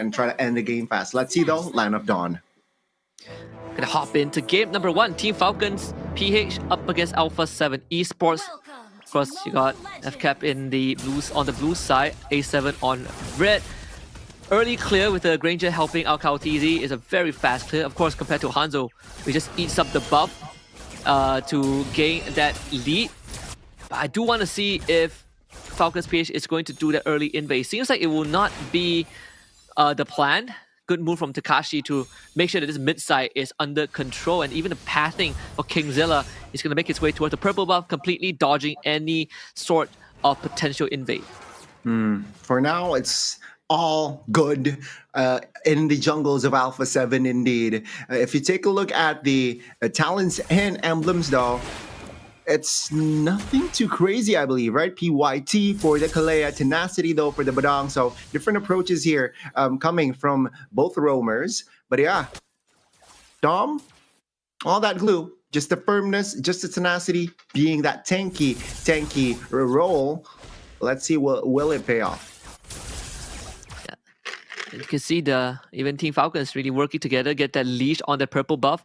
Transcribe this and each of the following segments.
and try to end the game fast. Let's see though, Land of Dawn. Gonna hop into game number 1. Team Falcons PH up against ALPHA7 ESPORts. Of course, you got FCAP in the blues on the blue side, A7 on red. Early clear with the Granger helping out Kaotizi is a very fast clear. Of course, compared to Hanzo, he just eats up the buff to gain that lead. But I do want to see if Falcons PH is going to do the early invade. Seems like it will not be the plan. Good move from Takashi to make sure that this mid side is under control, and even the pathing of Kingzilla is going to make its way towards the purple buff, completely dodging any sort of potential invade. For now, it's all good in the jungles of ALPHA7 indeed. If you take a look at the talents and emblems though, it's nothing too crazy, I believe, right? PYT for the Kalea, Tenacity though for the Badang. So different approaches here coming from both roamers. But yeah, Dom, all that glue, just the firmness, just the tenacity, being that tanky role. Let's see, will it pay off? Yeah, you can see even Team Falcons really working together, get that leash on the purple buff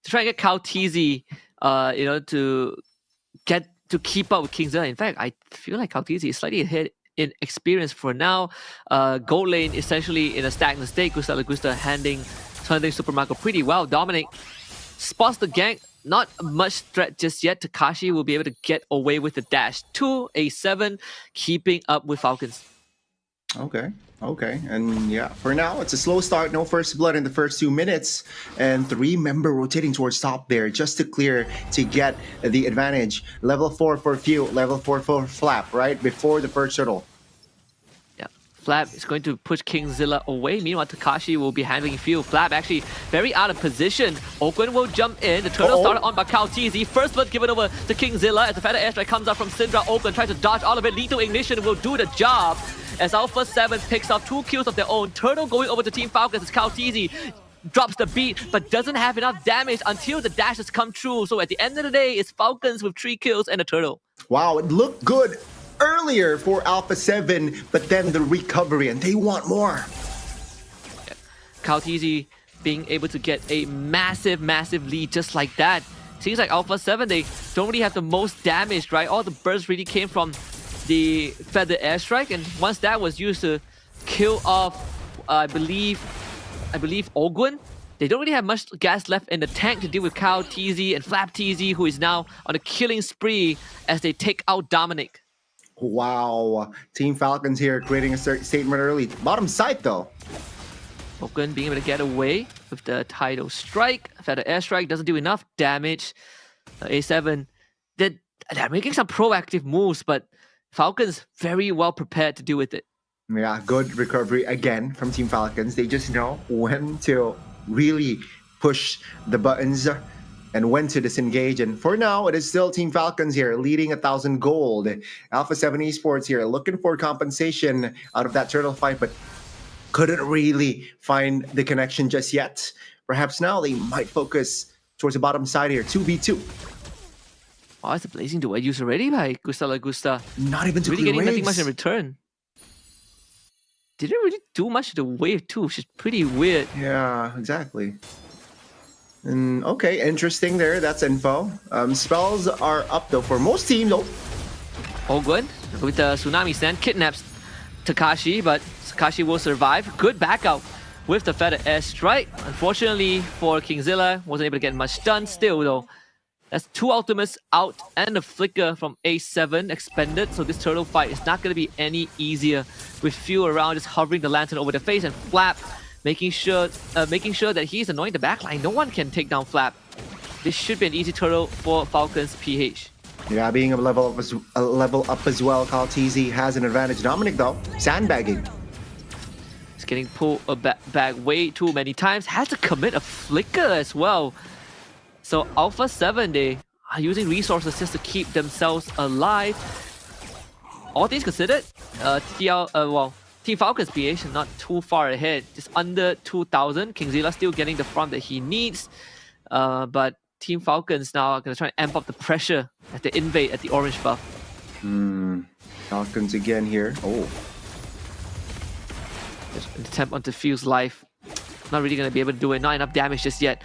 to try and get Kaotizi, to keep up with Kingzilla. In fact, I feel like Kaotizi is slightly ahead in experience for now. Gold lane essentially in a stagnant state. Gusta Lagusta handling Super Marco pretty well. Dominic spots the gank. Not much threat just yet. Takashi will be able to get away with the dash. 2 A7, keeping up with Falcons. Okay, and yeah, for now it's a slow start, no first blood in the first 2 minutes, and 3-member rotating towards top there just to clear to get the advantage. Level 4 for Few, level 4 for Flap, right before the first turtle. Yeah, Flap is going to push Kingzilla away. Meanwhile, Takashi will be handling Few. Flap actually very out of position. Oakland will jump in. The turtle started on by Kaotizi. First blood given over to Kingzilla as the Feather Airstrike comes out from Syndra. Oakland tries to dodge all of it. Lethal Ignition will do the job as ALPHA7 picks up 2 kills of their own. Turtle going over to Team Falcons as Kaotizi drops the beat, but doesn't have enough damage until the dashes come true. So at the end of the day, it's Falcons with 3 kills and a turtle. Wow, it looked good earlier for ALPHA7, but then the recovery, and they want more. Yeah. Kaotizi being able to get a massive lead just like that. Seems like ALPHA7, they don't really have the most damage, right? All the bursts really came from the Feather Airstrike, and once that was used to kill off, I believe Ogwen, they don't really have much gas left in the tank to deal with Kaotizi and FlapTZ, who is now on a killing spree as they take out Dominic. Wow, Team Falcons here creating a statement early. Bottom side though. Ogwen being able to get away with the Tidal Strike. Feather Airstrike doesn't do enough damage. A7, they're making some proactive moves, but Falcons very well prepared to deal with it. Yeah, good recovery again from Team Falcons. They just know when to really push the buttons and when to disengage. And for now, it is still Team Falcons here leading 1,000 gold. ALPHA7 Esports here looking for compensation out of that turtle fight, but couldn't really find the connection just yet. Perhaps now they might focus towards the bottom side here, 2v2. Oh, it's a blazing duet used already by Gusta Lagusta. Not even to really getting nothing much in return. Didn't really do much to the wave too, which is pretty weird. Yeah, exactly. And okay, interesting there. That's info. Spells are up though for most teams. All good with the Tsunami Stand kidnaps Takashi, but Takashi will survive. Good backup with the Feather Airstrike. Unfortunately for Kingzilla, wasn't able to get much done. Still though, that's 2 ultimates out and a flicker from A7 expended. So this turtle fight is not going to be any easier with Few around, just hovering the lantern over the face, and Flap making sure that he's annoying the backline. No one can take down Flap. This should be an easy turtle for Falcons PH. Yeah, being a level up as well, Kaotizi has an advantage. Dominic though, sandbagging. He's getting pulled back way too many times. Has to commit a flicker as well. So ALPHA7, they are using resources just to keep themselves alive. All things considered, Team Falcons PH not too far ahead, just under 2,000. Kingzilla still getting the farm that he needs, but Team Falcons now are going to try and amp up the pressure at the invade at the orange buff. Falcons again here. Oh. An attempt onto Fuse life. Not really going to be able to do it. Not enough damage just yet.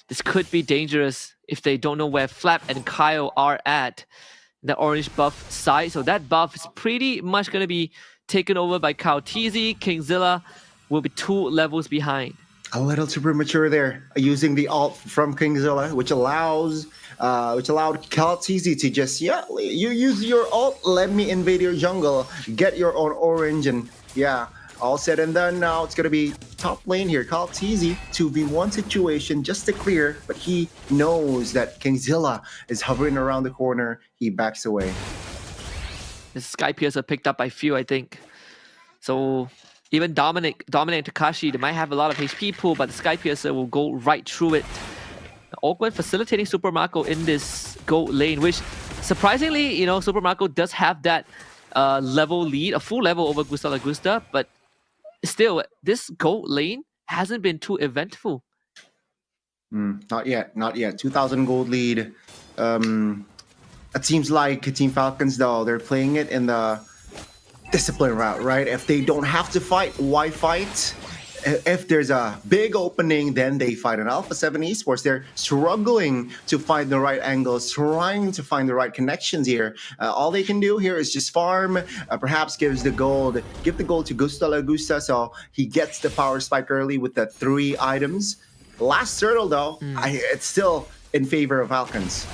This could be dangerous if they don't know where Flap and Kyle are at. The orange buff side. So that buff is pretty much going to be taken over by KaoTZ. Kingzilla will be 2 levels behind. A little too premature there, using the ult from Kingzilla, which allowed KaoTZ to just, you use your ult, let me invade your jungle, get your own orange, and all said and done. Now it's gonna be top lane here. KaoTZ 2v1 situation just to clear, but he knows that Kingzilla is hovering around the corner. He backs away. The Sky Piercer picked up by few, I think. So even Dominic and Takashi, they might have a lot of HP pool, but the Sky Piercer will go right through it. Awkward facilitating Super Marco in this gold lane, which surprisingly, Super Marco does have that level lead, a full level over Gusta, but still, this gold lane hasn't been too eventful. Not yet. 2,000 gold lead. It seems like Team Falcons, though, they're playing it in the discipline route, right? If they don't have to fight, why fight? If there's a big opening, then they fight. And ALPHA7 ESPORTS, they're struggling to find the right angles, trying to find the right connections here. All they can do here is just farm, perhaps give the gold to Gusta, so he gets the power spike early with the 3 items. Last turtle, though, it's still in favor of Falcons.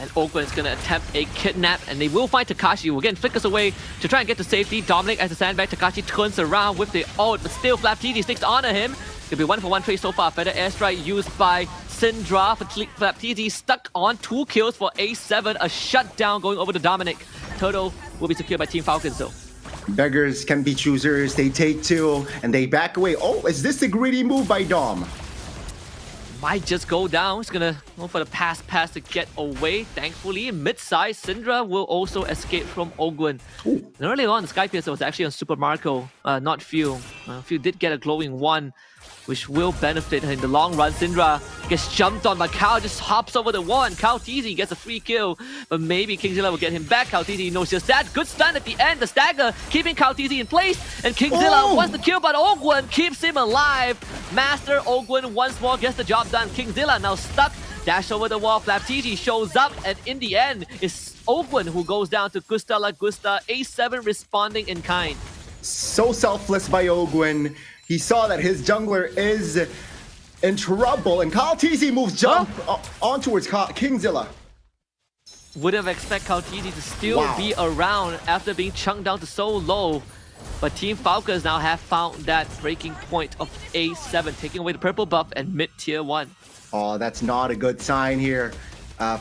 And Oakland is going to attempt a kidnap, and they will find Takashi, who again flickers away to try and get to safety. Dominic as a sandbag. Takashi turns around with the ult, but still FlapTZ sticks onto him. It'll be 1-for-1 trade so far. Better airstrike used by Syndra for FlapTZ, stuck on 2 kills for A7. A shutdown going over to Dominic. Turtle will be secured by Team Falcons, though. Beggars can be choosers. They take 2 and they back away. Oh, is this a greedy move by Dom? Might just go down. He's gonna go for the pass to get away. Thankfully, mid-size, Syndra will also escape from Ogwen. And early on, the Sky Piercer was actually on Super Marco, not Few. Few did get a glowing 1, which will benefit her in the long run. Syndra gets jumped on, but Kao just hops over the wall, and KaoTZ gets a free kill. But maybe Kingzilla will get him back. KaoTZ knows just that. Good stun at the end. The stagger keeping KaoTZ in place, and Kingzilla wants the kill, but Ogwen keeps him alive. Master Ogwen once more gets the job done. Kingzilla now stuck. Dash over the wall. FlapTZ shows up, and in the end, it's Ogwen who goes down to Gusta. A7 responding in kind. So selfless by Ogwen. He saw that his jungler is in trouble, and KaoTZ moves on towards Kingzilla. Wouldn't have expected KaoTZ to still be around after being chunked down to so low. But Team Falcons now have found that breaking point of A7, taking away the purple buff and mid-tier 1. Oh, that's not a good sign here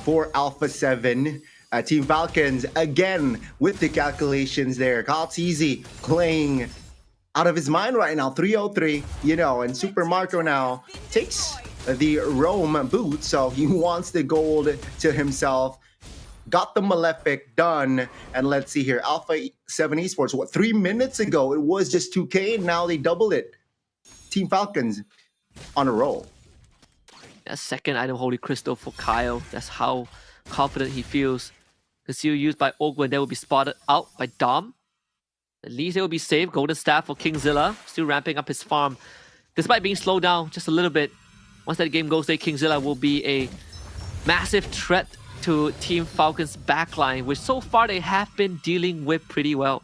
for ALPHA7. Team Falcons, again, with the calculations there. KaoTZ playing out of his mind right now, 303, and Super Marco now takes the Rome boot, so he wants the gold to himself. Got the Malefic done, and let's see here, ALPHA7 ESPORTS, 3 minutes ago, it was just 2K, and now they doubled it. Team Falcons on a roll. A second item, Holy Crystal for Kyle. That's how confident he feels. The seal used by Ogwen, that will be spotted out by Dom. At least it will be safe. Golden Staff for Kingzilla, still ramping up his farm. Despite being slowed down just a little bit, once that game goes there, Kingzilla will be a massive threat to Team Falcons' backline, which so far they have been dealing with pretty well.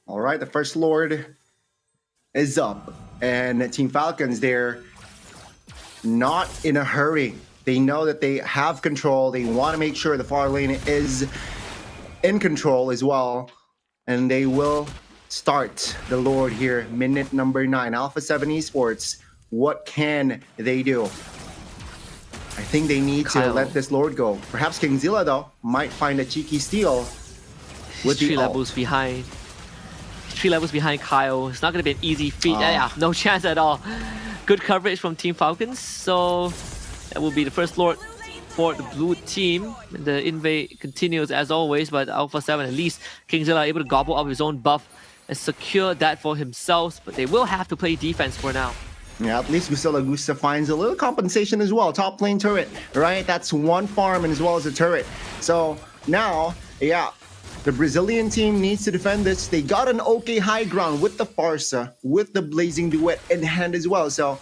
All right, the First Lord is up, and Team Falcons, they're not in a hurry. They know that they have control. They want to make sure the far lane is in control as well. And they will start the Lord here, minute number 9. ALPHA7 ESPORTS, what can they do? I think they need to let this Lord go. Perhaps Kingzilla, though, might find a cheeky steal with the 3 levels behind. 3 levels behind Kyle. It's not going to be an easy feat. No chance at all. Good coverage from Team Falcons. So that will be the First Lord for the blue team. The invade continues as always, but ALPHA7, at least Kingzilla able to gobble up his own buff and secure that for himself. But they will have to play defense for now. Yeah, at least Gusta finds a little compensation as well. Top lane turret, right? That's 1 farm and as well as a turret. So now, The Brazilian team needs to defend this. They got an okay high ground with the Farsa, with the Blazing Duet in hand as well. So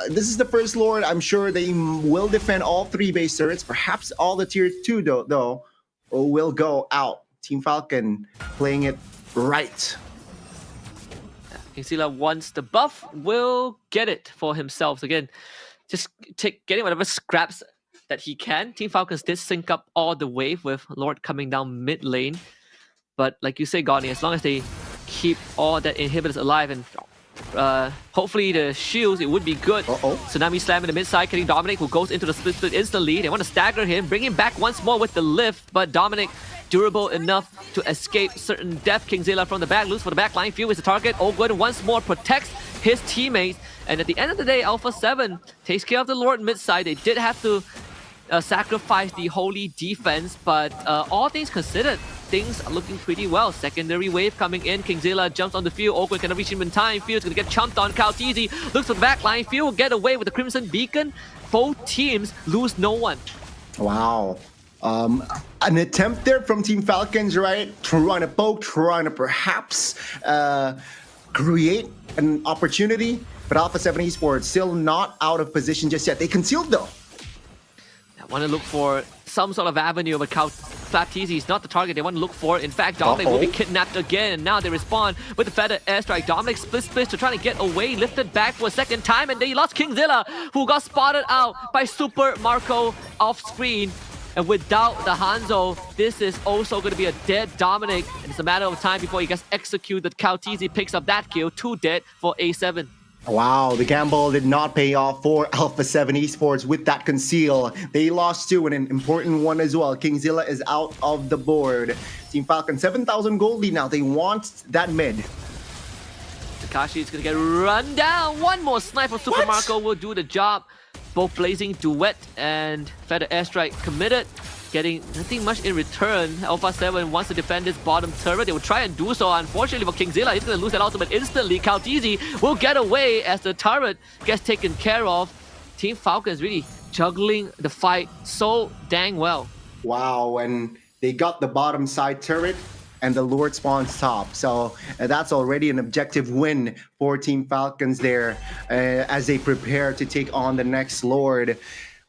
this is the first Lord. I'm sure they will defend all 3 base turrets. Perhaps all the tier 2 though will go out. Team Falcon playing it right. Kingzilla wants the buff, will get it for himself. So again, just getting whatever scraps that he can. Team Falcons did sync up all the way with Lord coming down mid lane. But like you say, Goni, as long as they keep all that inhibitors alive and hopefully the shields, it would be good. Tsunami Slam in the mid side, getting Dominic, who goes into the split instantly. They want to stagger him, bring him back once more with the lift, but Dominic durable enough to escape certain death. Kingzilla from the back, looks for the back line. Few is the target. Ogwen once more protects his teammates. And at the end of the day, ALPHA7 takes care of the Lord mid side. They did have to sacrifice the holy defense, but all things considered, things are looking pretty well. Secondary wave coming in. Kingzilla jumps on the field. Ogwen cannot reach him in time. Field's gonna get chumped on. Kaotizi looks for the back line. Field will get away with the Crimson Beacon. Both teams lose no one. Wow. An attempt there from Team Falcons, right? Trying to poke, trying to perhaps create an opportunity. But ALPHA7 Esports still not out of position just yet. They concealed though. I want to look for some sort of avenue, but Kaotizi is not the target they want to look for. In fact, Dominic will be kidnapped again, and now they respond with the feather airstrike. Dominic splits to try to get away, lifted back for a second time, and they lost Kingzilla, who got spotted out by Super Marco off screen. And without the Hanzo, this is also going to be a dead Dominic, and it's a matter of time before he gets executed. Kaotizi picks up that kill, 2 dead for A7. Wow, the gamble did not pay off for ALPHA7 Esports with that conceal. They lost 2 and an important one as well. Kingzilla is out of the board. Team Falcon, 7,000 gold lead now. They want that mid. Takashi is going to get run down. One more snipe from Super Marco will do the job. Both Blazing Duet and Feather Airstrike committed, getting nothing much in return. ALPHA7 wants to defend this bottom turret. They will try and do so. Unfortunately for Kingzilla, he's going to lose that ultimate instantly. Kaotizi will get away as the turret gets taken care of. Team Falcon is really juggling the fight so dang well. Wow, and they got the bottom side turret and the Lord spawns top. So that's already an objective win for Team Falcons there as they prepare to take on the next Lord.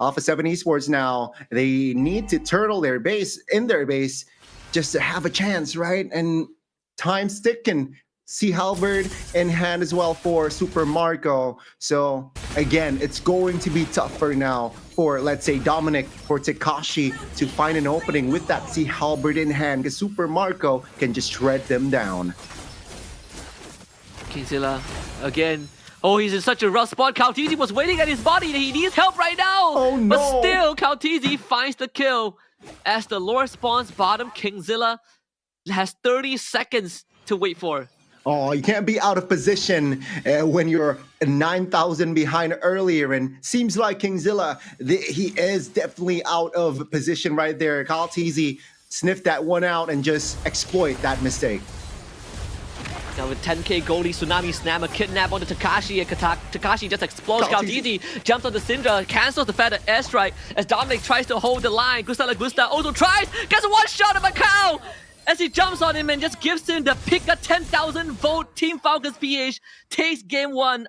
ALPHA7 Esports now, they need to turtle their base in their base just to have a chance, right? And time's ticking. Sea Halberd in hand as well for Super Marco. So again, it's going to be tougher now for, let's say, Dominic, for Takashi to find an opening with that Sea Halberd in hand, because Super Marco can just shred them down. Kingzilla again. Oh, he's in such a rough spot. Kaotizi was waiting at his body. He needs help right now. Oh, no. But still, Kaotizi finds the kill. As the Lord spawns bottom, Kingzilla has 30 seconds to wait for. Oh, you can't be out of position when you're 9,000 behind earlier. And seems like Kingzilla, he is definitely out of position right there. Kaotizi sniffed that one out and just exploit that mistake. Now with 10k goldie, Tsunami Slam, a kidnap onto Takashi, and Takashi just explodes. Kaotizi jumps on the Syndra, cancels the feather airstrike as Dominic tries to hold the line. Gusta also tries, gets a one shot of Macau as he jumps on him and just gives him the pick a 10,000 vote. Team Falcons PH takes game 1.